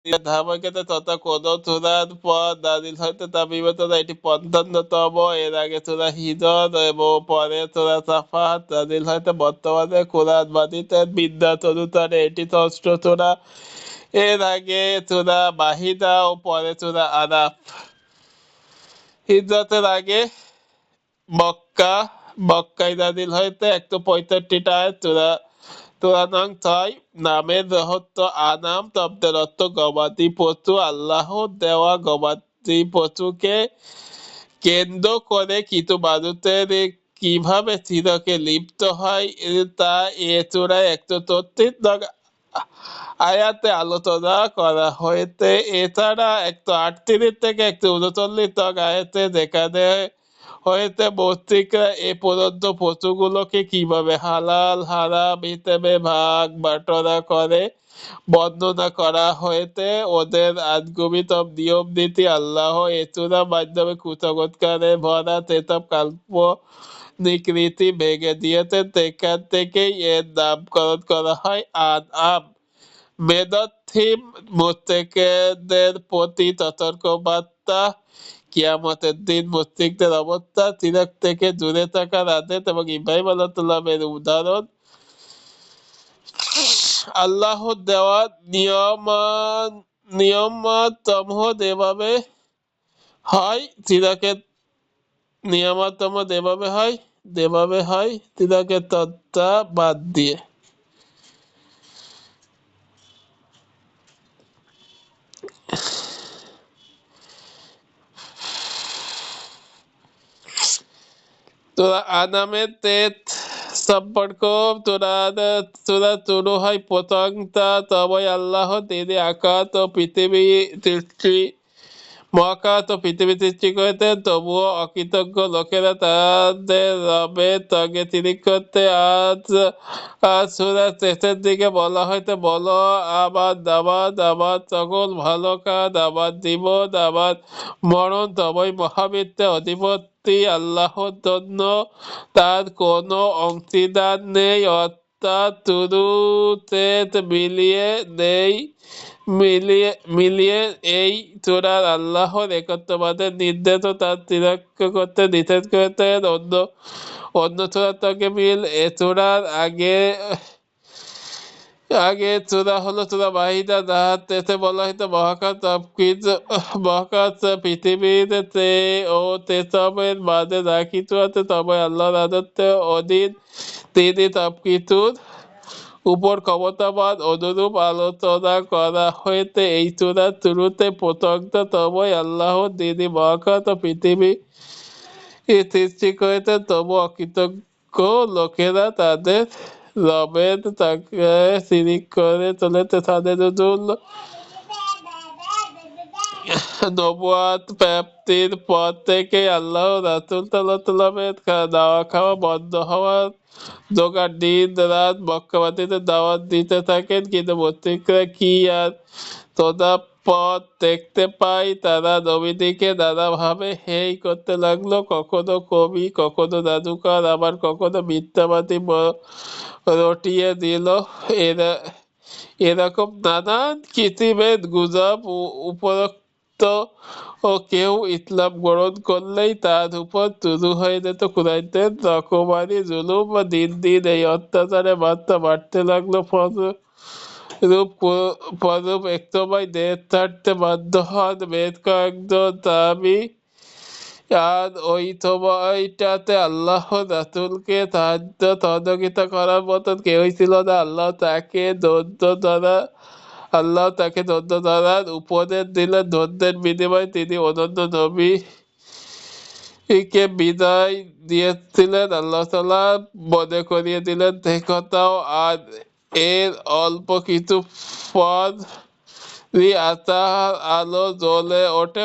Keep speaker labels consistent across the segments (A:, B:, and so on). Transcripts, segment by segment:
A: ধারাবাহিকতা তথা কোন সূরার পর নাযিল হয়েছে তা বিবেচনা এটি ৫৫তম। এর আগে সূরা হিজর এবং পরে সূরা সাফাত নাযিল হয়েছে। বর্তমানে কোরআন মাজিদের বিন্যাস অনুসারে এটি ষষ্ঠ সূরা। এর আগে সূরা মাইদা ও পরে সূরা আরাফ। হিজরতের আগে মক্কায় নাযিল হয়েছে ১৬৫টা আয়াত। সূরা নং ৬ নামের রহস্য। আনাম শব্দের অর্থ গবাদি পশু। আল্লাহর দেওয়া গবাদি পশুকে কেন্দ্র করে কিছু মানুষের কিভাবে শিরকে লিপ্ত হয় তা এ সূরায় ১৩৬ নং আয়াতে আলোচনা করা হয়েছে। এছাড়া ১৩৮ থেকে ১৩৯ নং আয়াতে যেখানে হয়েছে মুশরিকরা এ পর্যন্ত পশুগুলোকে কিভাবে হালাল হারাম হিসেবে ভাগ বাটোয়ারা করে বর্ণনা করা হয়েছে। ওদের আজগুবি সব নিয়ম নীতি আল্লাহ এ সূরার মাধ্যমে কুসংস্কারে ভরা সেসব কাল্পনিক রীতি ভেঙে দিয়েছেন। সেখান থেকেই এর নামকরণ করা হয় আনআম। মেজর থিম মুশরিকদের প্রতি সতর্কবার্তা, কিয়ামতের দিন মুশরিকদের অবস্থা, শিরক থেকে দূরে থাকার আদেশ এবং ইব্রাহিম আলাইহিসসালামের উদাহরণ। আল্লাহর দেওয়া নিয়ামতসমূহ যেভাবে হয় শিরকের নিয়ামতসমূহ যেভাবে হয় শিরকের তত্ত্বা বাদ দিয়ে। তোরা আনামের তেজ সম্পর্ক তোরা শুরু হয় প্রশংসা তবে আল্লাহ তিনি আকাশ ও পৃথিবী সৃষ্টি মহাকাশ ও পৃথিবী সৃষ্টি করেছেন। তবুও অকৃতজ্ঞ লোকেরা তাদের রবের সঙ্গে শিরিক করতে। আজ সূরার শেষের দিকে বলা হয়েছে, বলো আমার নামাজ, আমার সকল ভালো কাজ, আমার জীবন, আমার মরণ সবই মহাবিশ্বের অধিপতি আল্লাহর জন্য, তার কোনো অংশীদার নেই, অর্থাৎ শুরু শেষ মিলিয়ে এই সূরার আল্লাহর একত্ববাদের নির্দেশ ও তার শিরক করতে নিষেধ করেছেন। অন্য সূরার সঙ্গে মিল। এ সূরার আগে সূরা হলো সূরা মাইদা, যাতে বলা হয়তো মহাকাশ পৃথিবীর ও সেসবের মাঝে যা কিছু আছে সবাই আল্লাহর রাজত্বের অধীন। তিনি সবকিছুর উপর ক্ষমতাবান। অনুরূপ আলোচনা করা হয়েছে এই সূরার শুরুতে। প্রশংসা তবই আল্লাহ, তিনি মহাকাশ ও পৃথিবী সৃষ্টি করেছেন। তবু অকৃতজ্ঞ লোকেরা তাদের রবের তাকে শিরিক করে চলেছে। তাদের নবুয়াত প্রাপ্তির পর থেকে আল্লাহ রাসূল সাল্লাল্লাহু আলাইহি ওয়াসাল্লামের দাওয়া খাওয়া বন্ধ হওয়ার জোগাড় দিন রাত মক্কাবাসীদের দাওয়াত দিতে থাকেন। কিন্তু মুশরিকরা কি আর পথ দেখতে পাই, তারা নবীদিকে নানাভাবে হেয় করতে লাগলো। কখনো কবি, কখনো জাদুকর, আবার কখনো মিথ্যাবাদী রটিয়ে দিল। এরকম নানান কিসিমের গুজব। উপরোক্ত কেউ ইসলাম গ্রহণ করলেই তার উপর শুরু হয়ে যেত কুরাইশদের রকমারি জুলুম। দিন দিন এই অত্যাচারে মাত্রা বাড়তে লাগলো। ফলরূপ একসময় দেশ ছাড়তে বাধ্য হন বেশ কয়েকজন সাহাবী। আর ওই সময়টাতে আল্লাহ রাসূলকে সাহায্য সহযোগিতা করার মতন কেউই ছিল না। আল্লাহ তাকে ধৈর্য ধরার উপদেশ দিলেন। ধৈর্যের বিনিময়ে তিনি অনন্য নবীকে বিদায় দিয়েছিলেন। আল্লাহ তাআলা মনে করিয়ে দিলেন সে কথাও। আর এর অল্প কিছু পরই আশার আলো জ্বলে ওঠে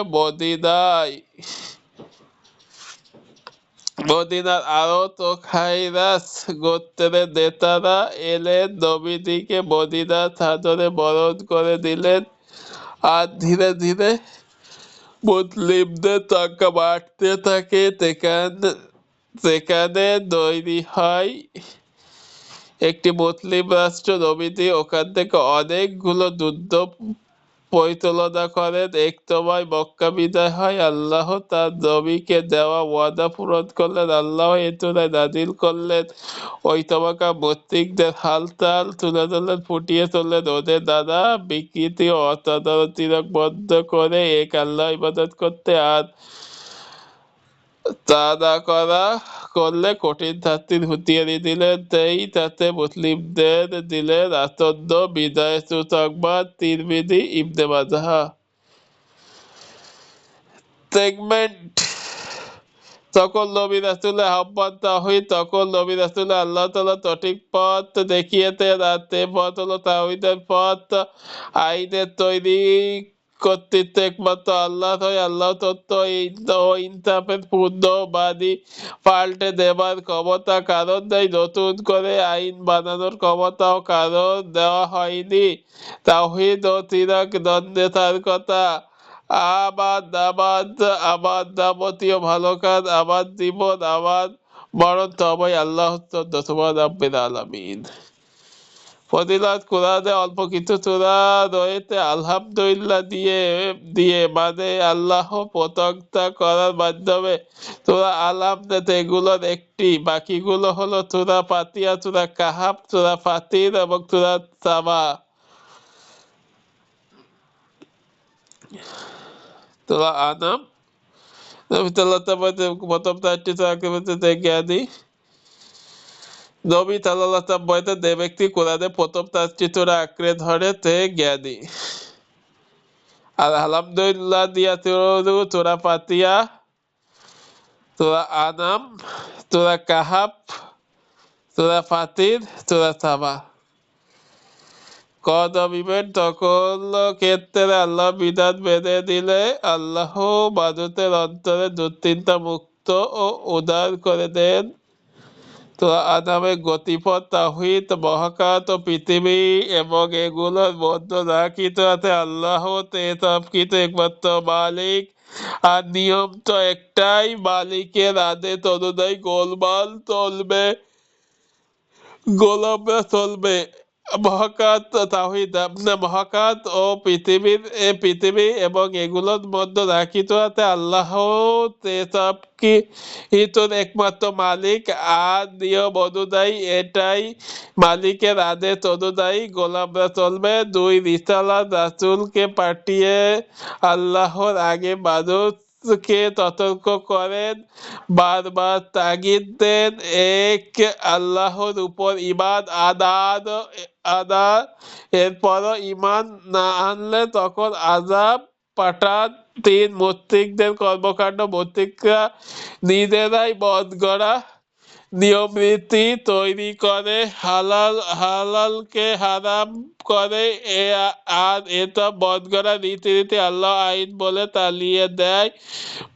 A: মদিনার আরত ও খাইরাস গোত্রের নেতারা এলেন, নবীজিকে মদিনার সাদরে বরণ করে দিলেন। আর ধীরে ধীরে মুসলিমদের সংখ্যা বাড়তে থাকে। সেখানে তৈরি হয় একটি মুসলিম রাষ্ট্র। নবীজি ওখান থেকে অনেকগুলো যুদ্ধ পরিচালনা করেন। একসময় মক্কা বিজয় হয়, আল্লাহ তার নবীকে দেওয়া ওয়াদা পূরণ করলেন। আল্লাহ এ সূরায় নাযিল করলেন। ওই তবাকা মুশরিকদের হালচাল তুলে ধরলেন, ফুটিয়ে তুললেন। ওদের দ্বারা বিকৃতি ও অসদাচরণ বন্ধ করে এক আল্লাহ ইবাদত করতে আর তা না করলে কঠিন শাস্তির হুঁশিয়ারি দিলেন। সেই সাথে মুসলিমদের দিলেন আসন্ন বিজয়ের সুসংবাদ। তিরমিজি, ইবনে মাজাহ। সেগমেন্ট: সকল নবী রাসূলের আহ্বান তাওহীদ। সকল নবী রাসূল আল্লাহ তাআলা সঠিক পথ দেখিয়েছেন, আর সে পথ হলো তাওহীদের পথ। আইনের তৈরি কর্তৃত্ব একমাত্র আল্লাহর হয়। আল্লাহ তত্ত্ব ও ইনসাফের পূর্ণবাদী, পাল্টে দেবার ক্ষমতা কারণ নেই। নতুন করে আইন বানানোর ক্ষমতাও কারণ দেওয়া হয়নি। তাওহীদ ও শিরক দ্বন্দ্বে তার কথা। আমার নামাজ, আমার যাবতীয় ভালো কাজ, আমার জীবন, আমার মরণ সবই আল্লাহর জন্য। সুবহান রাব্বিল আলামিন। ফজিলত: কোরআনে অল্প কিছু সূরা রয়েছে আলহামদুলিল্লাহ দিয়ে দিয়ে মানে আল্লাহ প্রশংসা করার মাধ্যমে। সূরা আল-হামদ এগুলোর একটি। বাকিগুলো হলো সূরা ফাতিহা, সূরা কাহাফ, সূরা ফাতির এবং সূরা সাবা। সূরা আনাম। নবী সাল্লাল্লাহু আলাইহি ওয়াসাল্লাম প্রথম 4টি সূরা জ্ঞানী। নবী সাল্লাল্লাহু আলাইহি ওয়াসাল্লাম বলেছেন, যে ব্যক্তি কোরআনের প্রথম 4টি সূরা আঁকড়ে ধরে সে জ্ঞানী। আর আলহামদুলিল্লাহ দিয়া শুরু সূরা ফাতিহা, সূরা আনাম, সূরা কাহাফ, সূরা ফাতির, সূরা সাবা। কদমিবেন: সকল ক্ষেত্রে আল্লাহ বিধান মেনে দিলে আল্লাহ মানুষের অন্তরে দুশ্চিন্তা মুক্ত ও উদার করে দেন। সূরা আনামের গতিপথ: তাওহীদ, মহাকাশ ও পৃথিবী এবং এগুলোর মধ্যে যা কিছু আছে, আল্লাহ সব কিছু একমাত্র মালিক। আর নিয়ম তো একটাই, মালিকের আদেশ অনুযায়ী গোলামরা চলবে। মহাকাশ তাওহীদ: মহাকাশ ও পৃথিবী এবং এগুলোর মধ্যে যা কিছু আছে, আল্লাহ সব কিছুর একমাত্র মালিক। আর নিয়ম অনুযায়ী এটাই, মালিকের আদেশ অনুযায়ী গোলামরা চলবে। 2 রিসালাত: রাসূলকে পাঠিয়ে আল্লাহর আগে মানুষকে সতর্ক করেন, বারবার তাগিদ দেন, এক আল্লাহর উপর ঈমান আনার, এরপরও ঈমান না আনলে তখন আযাব পাঠান। 3 মুশরিকদের কর্মকাণ্ড: মুশরিকরা নিজেরাই মনগড়া নিয়মরীতি তৈরি করে হালালকে হারাম করে, আর এসব মনগড়া রীতি আল্লাহ আইন বলে চালিয়ে দেয়।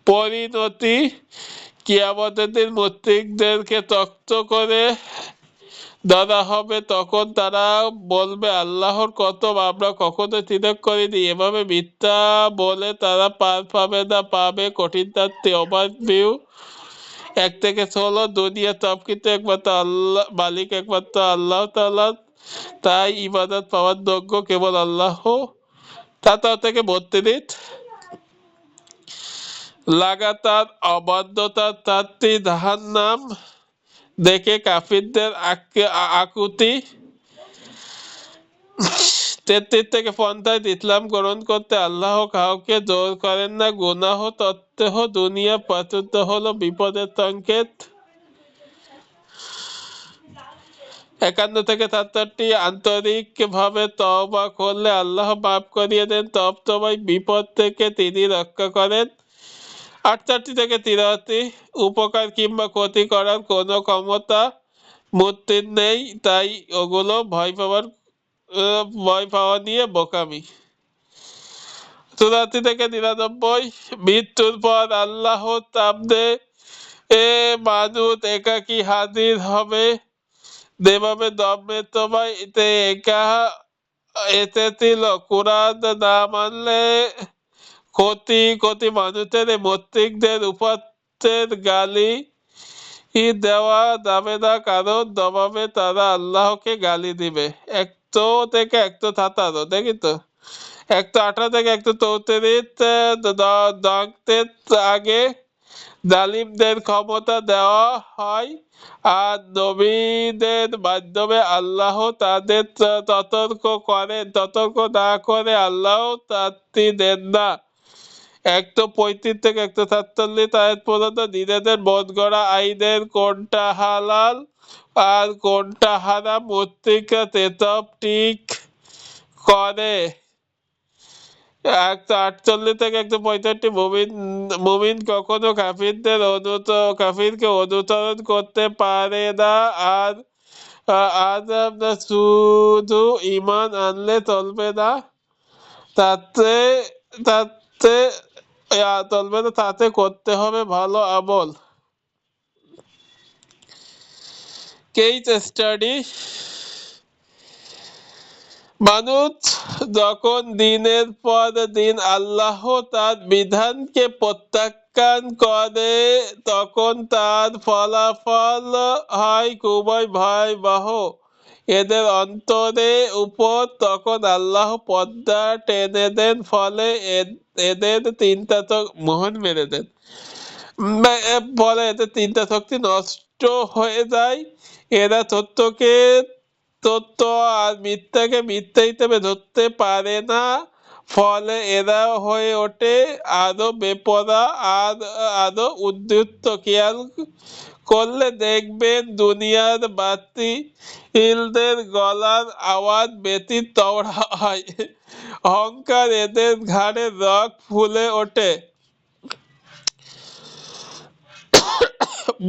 A: পরিণতি: কিয়ামতের দিন মুশরিকদেরকে শক্ত করে ধরা হবে। তখন তারা বলবে, আল্লাহর কসম, আমরা কখনো শিরক করিনি। এভাবে মিথ্যা বলে তারা পার পাবে না, পাবে কঠিন শাস্তি। ওভারভিউ: 1 থেকে 16। দুনিয়া সবকিছু একমাত্র আল্লাহ মালিক, একমাত্র আল্লাহ তাআলা, তাই ইবাদত পাওয়ার যোগ্য কেবল আল্লাহ। 17 থেকে 32। লাগাতার অবাধ্যতার 4টি জাহান্নাম দেখে কাফিরদের আকুতি। 33 থেকে 50। ইসলাম গ্রহণ করতে আল্লাহ কাউকে জোর করেন না। গুনাহ সত্ত্বেও দুনিয়া প্রাচুর্য হলো বিপদের সংকেত। 51 থেকে 67। আন্তরিকভাবে তওবা করলে আল্লাহ মাফ করিয়ে দেন, সবসময় বিপদ থেকে তিনি রক্ষা করেন। 68 থেকে 83। উপকার কিংবা ক্ষতি করার কোনো ক্ষমতা মুক্তির নেই, তাই ওগুলো ভয় পাওয়া নিয়ে বোকামি। 84 থেকে 99। মৃত্যুর পর আল্লাহর সামনে মানুষ একাকী হাজির হবে, যেভাবে দমের সময় একা এসেছিল। কোরআন না মানলে ক্ষতি মানুষের মুশরিকদের উপাস্যের গালি দেওয়া যাবে না, কারণ জবাবে তারা আল্লাহকে গালি দিবে। 100 থেকে 117। দেখি তো 118 থেকে 134 আগে জালিমদের ক্ষমতা দেওয়া হয়, আর নবীদের মাধ্যমে আল্লাহ তাদের সতর্ক না করে আল্লাহ শাস্তি দেন না। 135 থেকে 147 আয়াত পর্যন্ত নিজেদের মন গড়া আইনের কোনটা হালাল আর কোনটা হারাম মস্তিষ্ক সেসব ঠিক করে। 148 থেকে 165 মুমিন কখনো কাফিরকে অনুসরণ করতে পারে না, আর শুধু ঈমান আনলে চলবে না, তাতে তাতে তাতে করতে হবে ভালো আমল। Case study. মানুষ যখন দিনের পর দিন আল্লাহ তার বিধানকে প্রত্যাখ্যান করে তখন তার ফলাফল হয় খুবই ভয়াবহ। এদের অন্তরের উপর তখন আল্লাহ পর্দা টেনে দেন, ফলে এদের তিনটা মোহন মেরে দেন, ফলে এদের তিনটা শক্তি নষ্ট হয়ে যায়। এরা সত্য আর মিথ্যাকে মিথ্যা হিসেবে ধরতে পারে না, ফলে এরা হয়ে ওঠে আরো বেপরা আর আরো উদ্ধৃত। খেয়াল করলে দেখবেন দুনিয়ার বাতিলদের গলার আওয়াজ বেশি চওড়া হয়, অহংকার এদের ঘাড়ে রগ ফুলে ওঠে।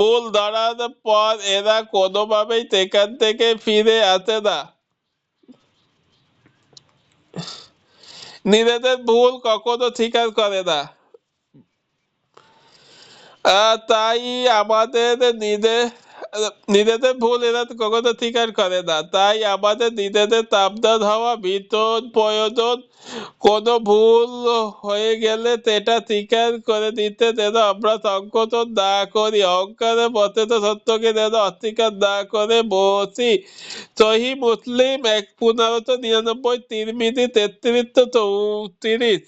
A: ভুল ধরার পর এরা কোনোভাবেই সেখান থেকে ফিরে আসে না, নিজেদের ভুল কখনো স্বীকার করে না। তাই আমাদের নিজেদের ভুল এরা কখনো স্বীকার করে না, তাই আমাদের নিজেদের সাবধান হওয়া ভীষণ প্রয়োজন। কোনো ভুল হয়ে গেলে সেটা স্বীকার করে দিতে যেন আমরা সংকোচ না করি, অহংকারের পথে তো সত্যকে যেন অস্বীকার না করে বসি। সহিহ মুসলিম 1599, তিরমিজি 3334।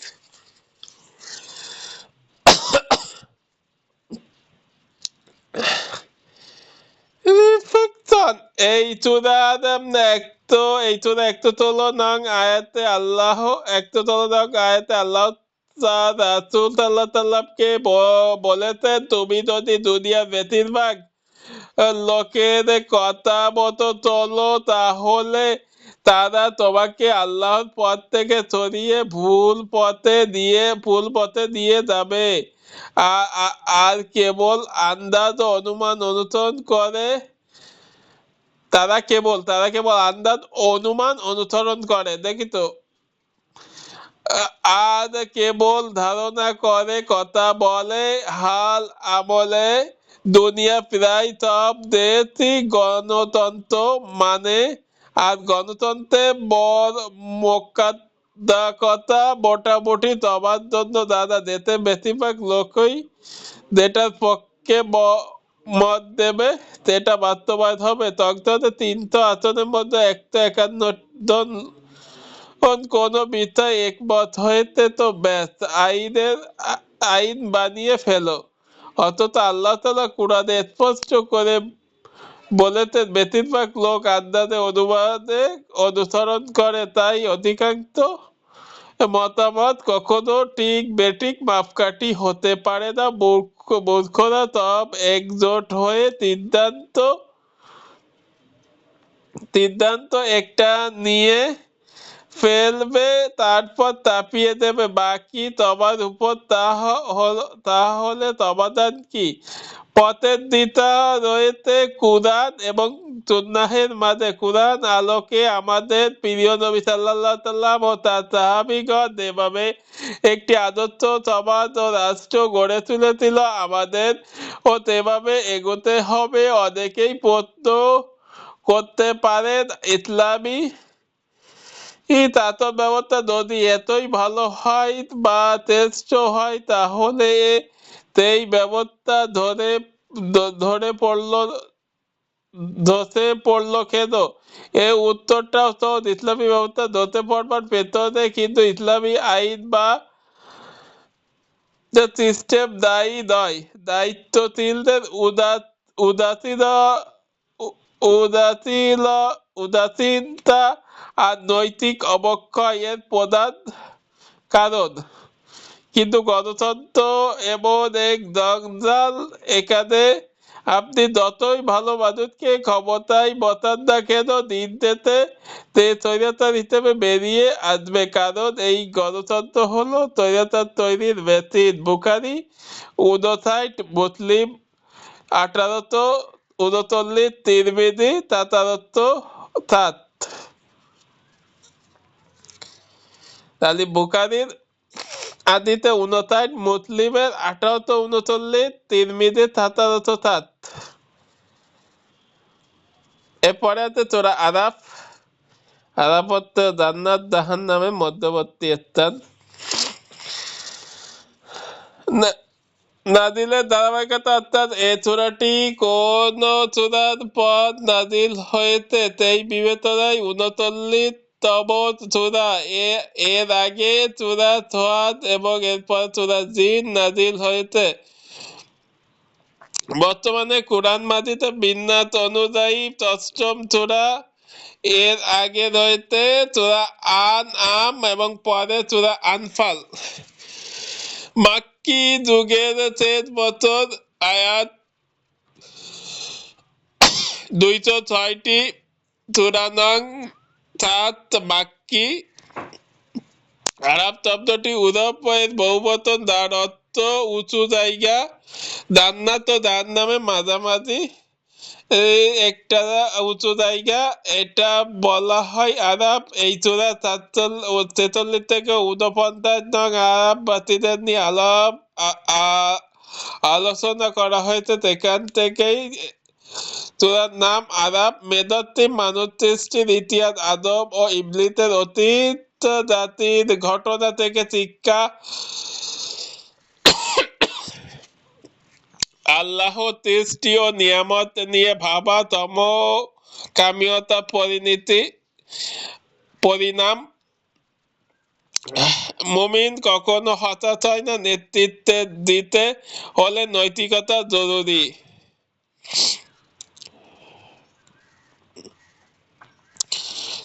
A: রিফ্লেকশন। এই চূড়ার আয়াতে আল্লাহ রাসূল সাল্লাল্লাহু বলেছেন, তুমি যদি দুনিয়ার বেশিরভাগ লোকের কথা মতো চলো তাহলে তারা তোমাকে আল্লাহর পথ থেকে সরিয়ে ভুল পথে দিয়ে যাবে, আর কেবল আন্দাজ ও অনুমান অনুসরণ করে। তারা কেবল আন্দাজ অনুমান অনুসরণ করে, দেখি তো, আর কেবল ধারণা করে, কথা বলে, হাল আমলে দুনিয়া প্রায় সব দেশই গণতন্ত্র মানে, আর গণতন্ত্রের কথা মোটামুটি সবার জন্য দাদা দেশের বেশিরভাগ লোকই যেটার পক্ষে মত দেবে সেটা বাস্তবায়ন হবে। তখন 300 আসনের মধ্যে 151 জন কোনো বিষয়ে একমত হয়েছে তো ব্যাস, আইন বানিয়ে ফেলো। অথচ আল্লাহ তাআলা কুরআনে স্পষ্ট করে বলেছেন বেশিরভাগ লোক আন্দাজে অনুসরণ করে, তাই অধিকাংশ মতামত কখনো ঠিক বেঠিক মাপকাঠি হতে পারে না। মূর্খরা সব একজোট হয়ে সিদ্ধান্ত একটা নিয়ে ফেলবে, তারপর চাপিয়ে দেবে বাকি তোমার উপর। তাহলে সমাধান কি? পথের দিশা রয়েছে কুরআন এবং সুন্নাহের মাঝে। কুরআন আলোকে আমাদের প্রিয় নবী সাল্লাল্লাহু আলাইহি ওয়াসাল্লাম ও তার সাহাবীগণ যেভাবে একটি আদর্শ সমাজ ও রাষ্ট্র গড়ে তুলেছিল, আমাদের ও সেভাবে এগোতে হবে। অনেকেই প্রশ্ন করতে পারেন, ইসলামী শাসন ব্যবস্থা যদি এতই ভালো হয় বা শ্রেষ্ঠ হয় তাহলে সেই ব্যবস্থা ধরে পড়ল ধসে পড়লো কেন? এর উত্তরটাও সহজ। ইসলামী ব্যবস্থা ধসে পড়বার পেছনে কিন্তু ইসলামী আইন বা সিস্টেম দায়ী নয়। দায়িত্বশীলদের উদাসীনতা উদাসীনতা আর নৈতিক অবক্ষয় এর প্রধান কারণ। কিন্তু গণতন্ত্র এমন এক জঞ্জাল, এখানে আপনি যতই ভালো মানুষকে ক্ষমতায় বসান না কেন, দিন শেষে সে স্বৈরাচার হিসেবে বেরিয়ে আসবে, কারণ এই গণতন্ত্র হলো স্বৈরাচার তৈরির মেশিন। বুখারী 59, মুসলিম 1839, তিরমিজি 1707। তাহলে বুখারীর আদিতে 59, মুসলিমের 1839, তিরমিজি 1707। এরপরে আছে সূরা আরাফ। আরাফ অর্থ জান্নাত জাহান্নামের মধ্যবর্তী স্থান। নাজিলের ধারাবাহিকতা অর্থাৎ এই সূরাটি কোন সূরার পর নাজিল হয়েছে সেই বিবেচনায় 39তম সূরা। এর আগে সূরা সাদ এবং এরপর সূরা জিন নাজিল হয়েছে। বর্তমানে কোরআন মাজিদের বিন্যাস অনুযায়ী অষ্টম সূরা। এর আগে রয়েছে সূরা আনআম এবং পরে সূরা আনফাল। মাক্কি যুগের শেষ বছর, আয়াত 206টি। সূরা নং 7 মাক্কি। আরাফ শব্দটি উরব এর বহুবচন, যার অর্থ উঁচু জায়গা। জান্নাত ও জাহান্নামের মাঝামাঝি একটা উঁচু জায়গা, এটা বলা হয় আরাফ। এই সূরা 46 থেকে 49 নং আরাফ বাসীদের নিয়ে আলোচনা করা হয়েছে। সেখান থেকেই সূরার নাম আরাফ। মেধার্থী মানুষ সৃষ্টির ইতিহাস, আদম ও ইবলীসের অতীত জাতির ঘটনা থেকে শিক্ষা, আল্লাহ সৃষ্টি ও নিয়ামত নিয়ে ভাবা, সমকামীয়তা পরিণাম। মুমিন কখনো হতাশ হয় না। নেতৃত্ব দিতে হলে নৈতিকতা জরুরি।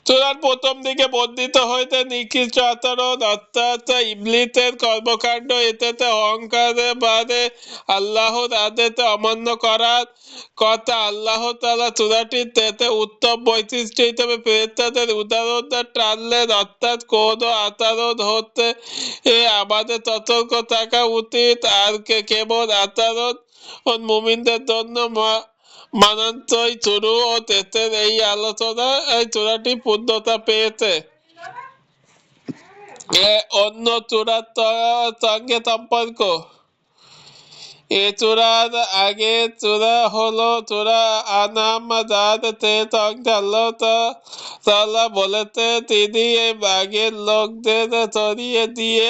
A: সূরার প্রথম দিকে বর্ণিত হয়েছে নিকৃষ্ট আচরণ, অর্থাৎ ইবলীসের কর্মকাণ্ড। এতে অহংকারে বাদে আল্লাহর আদেশ অমান্য করার কথা। আল্লাহ তাআলা সূরাটিতে উত্তম বৈশিষ্ট্য হিসেবে ফেরেশতাদের উদাহরণ টানলেন, অর্থাৎ কোন আচরণ হতে আমাদের সতর্ক থাকা উচিত আর কেমন আচরণ মুমিনদের জন্য মানানসই। শুরু ও শেষের এই আলোচনা এই সূরাটি পূর্ণতা পেয়েছে। অন্য সূরার সঙ্গে সম্পর্ক। এই সূরার আগে সূরা হলো সূরা আনআম, যার শেষ অংশে আল্লাহ তাআলা বলেছে তিনি এই আগের লোকদের সরিয়ে দিয়ে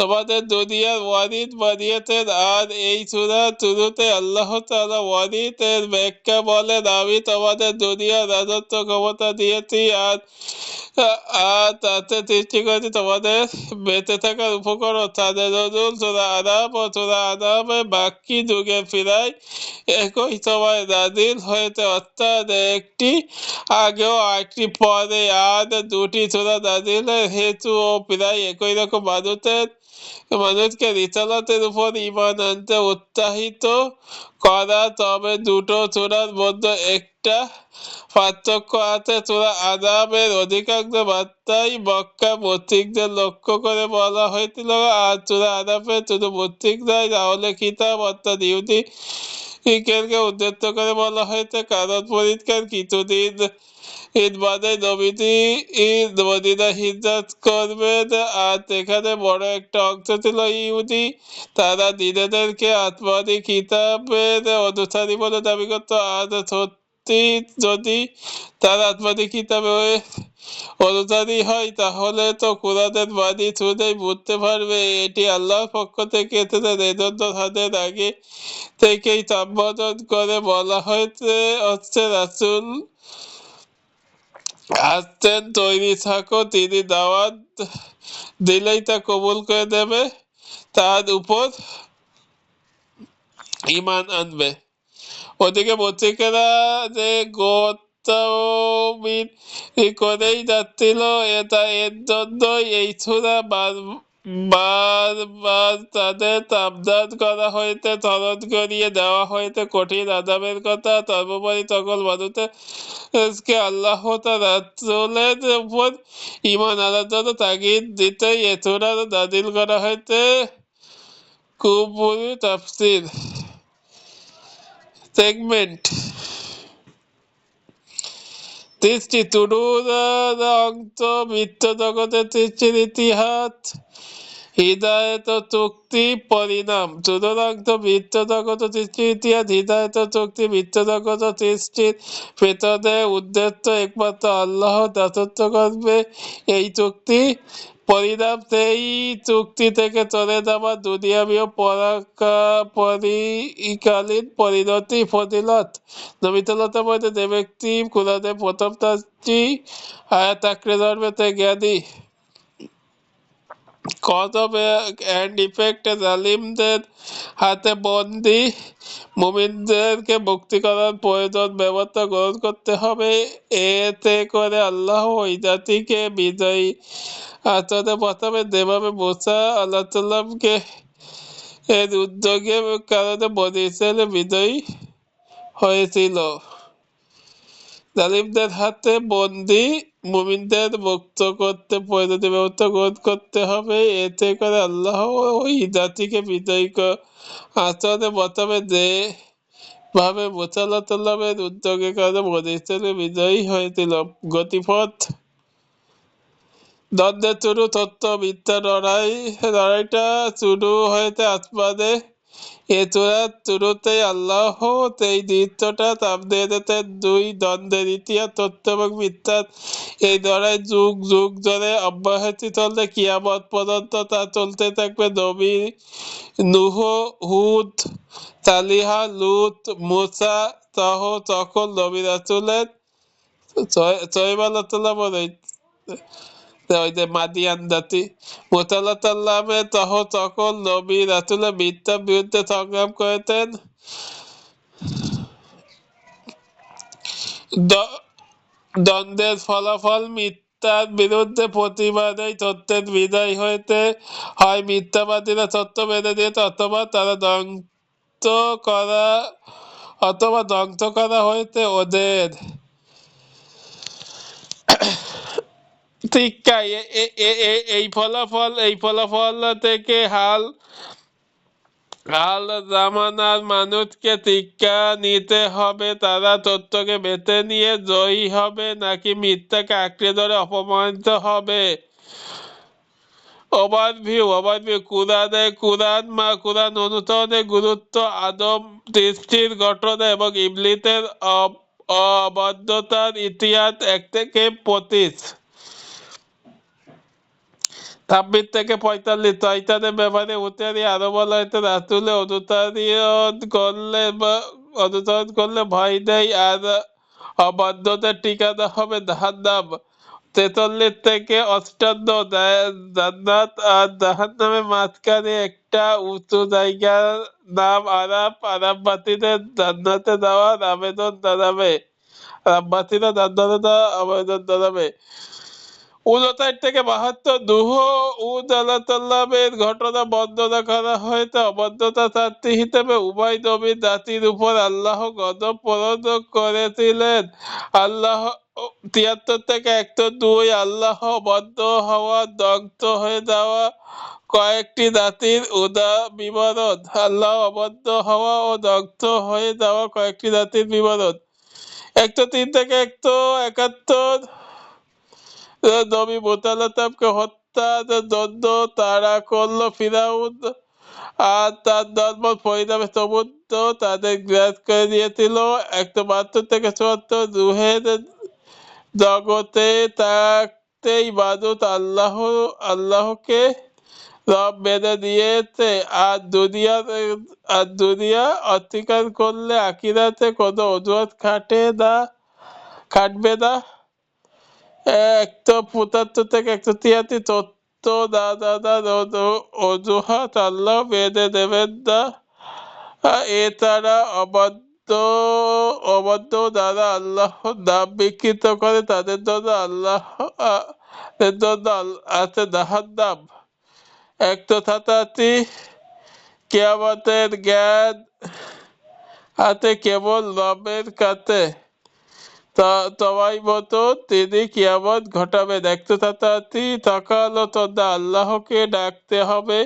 A: তোমাদের দুনিয়ার ওয়ারিস বানিয়েছেন। আর এই সূরার শুরুতে আল্লাহ তাআলা ওয়ারিস এর ব্যাখ্যা বলেন, আমি তোমাদের দুনিয়ার রাজত্ব ক্ষমতা দিয়েছি আর তাতে সৃষ্টি করেছি তোমাদের বেঁচে থাকার উপকরণ। তাদের নজরুল সূরা আরাফ ও সূরা আনামে মাক্কি যুগে প্রায় একই সময় নাজিল হয়েছে, অর্থাৎ একটি আগেও একটি পরে। আর দুটি সূরা নাজিলের হেতু ও প্রায় একই রকম। মানুষকে রিসালাতের উপর ঈমান আনতে উৎসাহিত করা। তবে দুটো সূরার মধ্যে একটা পার্থক্য আছে। সূরা আনামের অধিকাংশ বার্তাই মক্কা মুশরিকদের লক্ষ্য করে বলা হয়েছিল, আর সূরা আরাফে শুধু মুশরিকরাই আহলে কিতাব অর্থাৎ ইহুদীদেরকে উদ্দেশ্য করে বলা হয়েছে। কারণ পরিষ্কার, কিছুদিন বাদে নবীজি মদিনা হিজরত করবেন, আর সেখানে বড় একটা অংশ ছিল ইহুদী। তারা নিজেদেরকে আসমানী কিতাবের অনুসারী বলে দাবি করত, আর সত্যি যদি তার আত্মাদি কিতাবে অনুসারী হয় তাহলে তো কোরআনের বাণী শুনেই বুঝতে পারবে এটি আল্লাহর পক্ষ থেকে এসেছে। এজন্য তাদের আগে থেকেই সম্বোধন করে বলা হচ্ছে রাসূল আসছেন, তৈরি থাকো, তিনি দাওয়াত দিলেই তা কবুল করে দেবে, তার উপর ঈমান আনবে। ওদিকে মুশরিকেরা যে গোত্রমিল করেই যাচ্ছিল, এর জন্যই এই সূরা বারবার তাদের সাবধান করা হয়েছে, স্মরণ করিয়ে দেওয়া হয়েছে কঠিন আযাবের কথা। সর্বোপরি সকল মানুষকে আল্লাহ ও তার রাসূলের উপর ঈমান আনার জন্য তাগিদ দিতেই এ সূরা নাযিল করা হয়েছে। কুফরি তাফসীর সেগমেন্ট। সৃষ্টি চূড়ান্ত মিথ্য জগতের সৃষ্টির ইতিহাস, হিদায়ত চুক্তি পরিণাম। চূড়ান্ত মিথ্য জগৎ সৃষ্টির ইতিহাস, হিদায়ত চুক্তি। মিথ্য জগৎ সৃষ্টির পেছনে উদ্দেশ্য একমাত্র আল্লাহ দাসত্ব করবে, এই চুক্তি। পরিণাম সেই চুক্তি থেকে চলে যাওয়া দুনিয়াবী ও পরকালীন পরিণতি ফজিলত। নবীনতার মধ্যে যে ব্যক্তি কোরআনের প্রথম 4টি আয়াত আঁকড়ে ধরবে সে জ্ঞানী। কজ অ্যান্ড ইফেক্ট, জালিমদের হাতে বন্দী মুমিনদেরকে মুক্তি করার প্রয়োজন ব্যবস্থা গ্রহণ করতে হবে, এতে করে আল্লাহ ওই জাতিকে বিজয়ী আচরণে বসাবে যেভাবে মুসা আল্লাহ সাল্লামকে এর উদ্যোগের কারণে বনী ইসরায়েল বিজয়ী হয়েছিল। জালিমদের হাতে বন্দী মুমিনদের মুক্ত করতে প্রয়োজনীয় ব্যবস্থা গ্রহণ করতে হবে, এতে করে আল্লাহ ওই জাতিকে বিজয়ী আচরণে বসাবে যেভাবে মুসা আল্লাহ সাল্লামের উদ্যোগের কারণে বনী ইসরায়েল বিজয়ী হয়েছিল। গতিপথ। দ্বন্দ্বের শুরু, সত্য মিথ্যা লড়াইটা শুরু হয়েছে আসমানে। এ সূরার শুরুতেই আল্লাহ এই দৃশ্যটা সামনে এনেছেন। দুই দ্বন্দ্বের ইতিহাস, সত্য এবং মিথ্যার এই লড়াই যুগ যুগ ধরে অব্যাহত চলবে, কিয়ামত পর্যন্ত তা চলতে থাকবে। নবী নূহ, হুদ, সালিহা, লূত, মুসা সহ সকল নবী রাসূলের সোহেব আল্লাহ সাল্লাম ওই যে মাদিয়ান জাতি, মুসা আল্লাহ সাল্লামের সহ সকল নবী রাসূলের মিথ্যার বিরুদ্ধে সংগ্রাম করেছেন। দ্বন্দ্বের ফলাফল মিথ্যার বিরুদ্ধে প্রতিবাদেই সত্যের বিজয় হয়েছে। হয় মিথ্যাবাদীরা সত্য মেনে নিয়েছে অথবা ধ্বংস করা হয়েছে ওদের। শিক্ষা, এই ফলাফল থেকে হাল জামানার মানুষকে শিক্ষা নিতে হবে, তারা সত্যকে বেছে নিয়ে জয়ী হবে নাকি মিথ্যাকে আঁকড়ে ধরে অপমানিত হবে। ওভারভিউ। কোরআন অনুসরণের গুরুত্ব, আদম সৃষ্টির ঘটনা এবং ইবলীসের অবাধ্যতার ইতিহাস 1 থেকে 25। 26 থেকে 45। শয়তানের ব্যাপারে উতারি আরো বলা হয়েছে, রাসূলের অনুসরণ করলে ভয় নেই আর অবাধ্যতার ঠিকানা হবে জাহান্নাম। 43 থেকে 58। জান্নাত আর জাহান্নামের মাঝখানে একটা উঁচু জায়গার নাম আরাফ। আরাফবাসীদের জান্নাতে যাওয়ার আবেদন জানাবে। 59 থেকে 72। নূহ ও আল্লাহ সাল্লামের ঘটনা বর্ণনা করা হয়েছে অবাধ্যতা শাস্তি হিসেবে। উভয় নবীর জাতির উপর আল্লাহ গজব প্রয়োগ করেছিলেন। 73 থেকে 102। আল্লাহ অবাধ্য হওয়া, ধ্বংস হয়ে যাওয়া কয়েকটি জাতির বিবরণ। আল্লাহ অবাধ্য হওয়া ও ধ্বংস হয়ে যাওয়া কয়েকটি জাতির বিবরণ। 103 থেকে 171। নবী মুসা আলাইহিস সালামকে হত্যার জন্য তাড়া করলো ফিরআউন। আর তার ধর্ম পরিণামে সমুদ্র তাদের গ্রাস করে দিয়েছিল। 172 থেকে 74 রুহের জগতে থাকতে ইবাদত আল্লাহকে রব বেঁধে দিয়েছে। আর দুনিয়া অস্বীকার করলে আখিরাতে কোনো অজুহাত খাটবে না। 175 থেকে 173 তথ্য দাদার অজুহাত আল্লাহ বেঁধে দেবেন না। এছাড়া অবাধ্য দ্বারা আল্লাহ নাম বিকৃত করে তাদের জন্য আছে জাহান্নাম। 187 কিয়ামতের জ্ঞান আছে কেবল রবের কাছে, তবাই মতো তিনি কিয়ামত ঘটাবেন। 187 তাকালো তোমরা আল্লাহকে ডাকতে হবে,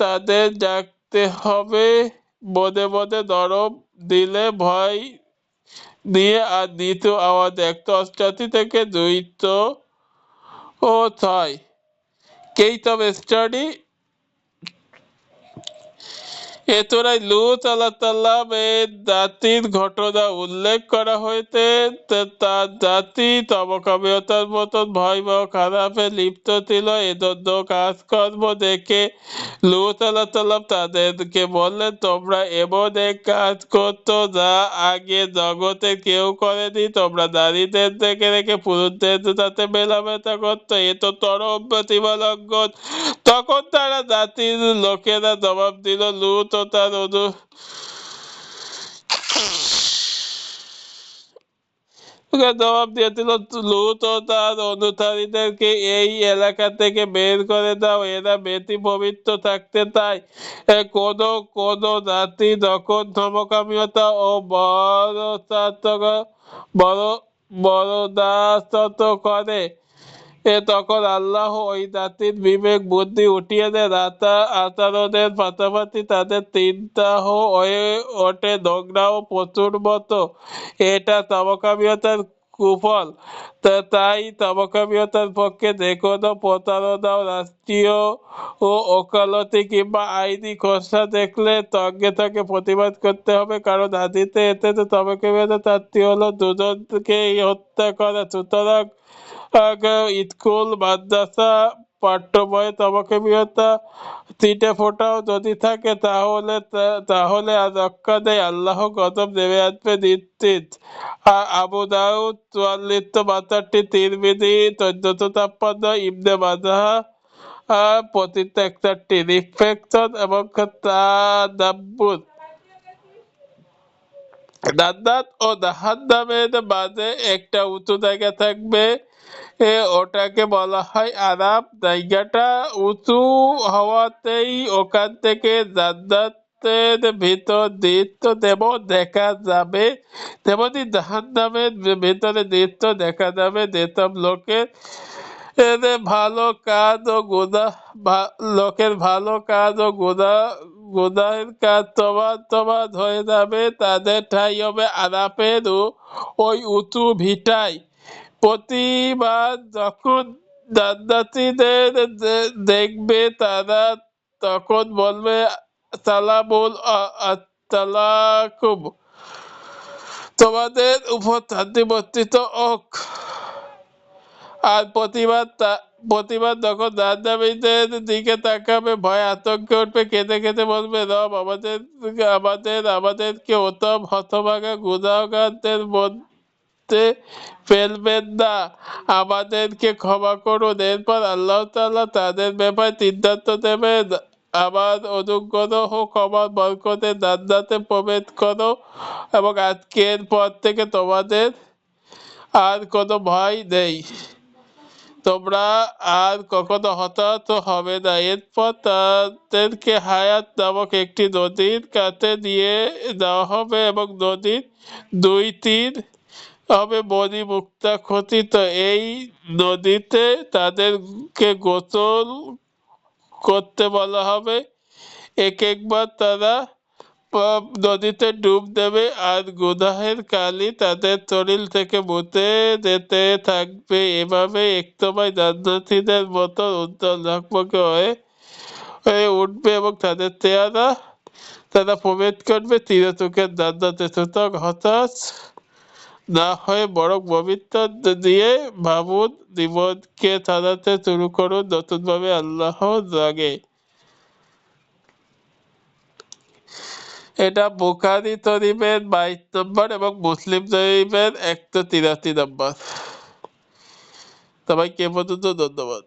A: তাদের ডাকতে হবে মনে মনে নরম দিলে ভয় নিয়ে। আর দ্বিতীয় আওয়াজ 188 থেকে 206 কেইটব স্টাডি। এছাড়াই লূত আলাইহিস জাতির ঘটনা উল্লেখ করা হয়েছে। তার জাতি সমকামীয়তার মতন ভয়াবহ খারাপে লিপ্ত ছিল। এজন্য কাজকর্ম দেখে লূত আলাইহিস তাদেরকে বললেন, তোমরা এমন এক কাজ করতো যা আগে জগতে কেউ করেনি। তোমরা নারীদের দেখে রেখে পুরুষদের সাথে মেলামেশা করতো, এ তো চরম প্রতিভা লঙ্ঘন। তখন তারা জাতির লোকেরা জবাব দিল, লূত ও তার জবাব দিয়েছিল, লূত ও তার অনুসারীদেরকে এই এলাকা থেকে বের করে দাও, এরা বেশি পবিত্র থাকতে চায়। কোন জাতি যখন সমকামীয়তা ও বরদাস্ত করে তখন আল্লাহ ওই জাতির বিবেক বুদ্ধি উঠিয়ে দেন। আচরণের পাশাপাশি তাদের চিন্তাও হয়ে ওঠে নোংরা ও পশুর মতো। এটা সমকামীয়তার কুফল। তাই সমকামীয়তার পক্ষে যেকোনো প্রতারণা, রাষ্ট্রীয় ও ওকালতি কিংবা আইনি খসড়া দেখলে সঙ্গে সঙ্গে প্রতিবাদ করতে হবে, কারণ হাদিসে এসেছে সমকামীয়তার শাস্তি হলো দুজনকে হত্যা করা। সুতরাং স্কুল, মাদ্রাসা, পাঠ্য বইয়ে সমকামীয়তা ছিটে ফোটাও যদি থাকে তাহলে আর রক্ষা নেই, আল্লাহ গজব নেমে আসবে নিশ্চিত। আবু দাউদ 4462, তিরমিজি 1456, ইবনে মাজাহ 2561। রিফ্লেকশন এবং তাদাব্বুর। জান্নাত ও জাহান্নামের মাঝে একটা উঁচু জায়গা থাকবে, ওটাকে বলা হয় আরাম। জায়গাটা উঁচু হওয়াতেই ওখান থেকে জান্নাতের ভিতর দৃশ্য যেমন দেখা যাবে, তেমনি জাহান্নামের ভিতরে দৃশ্য দেখা যাবে। যেসব লোকের ভালো কাজ ও গুনাহের কাজ সমান হয়ে যাবে, তাদের ঠাঁই হবে আরাফের ওই উঁচু ভিটায়। প্রতিবার যখন জান্নাতীদের দেখবে তারা তখন বলবে, সালামুন আলাইকুম, তোমাদের উপর শান্তি বর্ষিত হোক। আর প্রতিবার যখন জাহান্নামীদের দিকে তাকাবে ভয়ে আতঙ্কে উঠবে, কেঁদে কেঁদে বলবে, রব আমাদেরকে উত্তম হতভাগা গুনাহগারদের মধ্যে ফেলবেন না, আমাদেরকে ক্ষমা করুন। এরপর আল্লাহ তাআলা তাদের ব্যাপারে সিদ্ধান্ত নেবেন, আমার অনুগ্রহ ও ক্ষমার বরকতে জান্নাতে প্রবেশ করো এবং আজকের পর থেকে তোমাদের আর কোনো ভয় নেই, তোমরা আর কখনো হতাহত হবে না। এরপর তাদেরকে হায়াত নামক একটি নদীর কাছে নিয়ে যাওয়া হবে এবং নদীর 2 তীর হবে মণিমুক্তা খচিত। এই নদীতে তাদেরকে গোসল করতে বলা হবে। একবার তারা নদীতে ডুব দেবে আর গুনাহের কালি তাদের শরীর থেকে মুছে যেতে থাকবে। এভাবে একসময় জান্নাতীদের মতো উজ্জ্বল ঝকমকে হয়ে হয়ে উঠবে এবং তাদের চেহারা তারা প্রবেশ করবে চিরচোখের জান্নাতে। সুতরাং হতাশ না হয়ে বরং পবিত্র দিয়ে ভাবুন, জীবনকে চালাতে শুরু করুন নতুনভাবে আল্লাহর রাগে। এটা বুখারী শরীফের 22 নম্বর এবং মুসলিম শরীফের 183 নম্বর। সবাইকে এ পর্যন্ত ধন্যবাদ।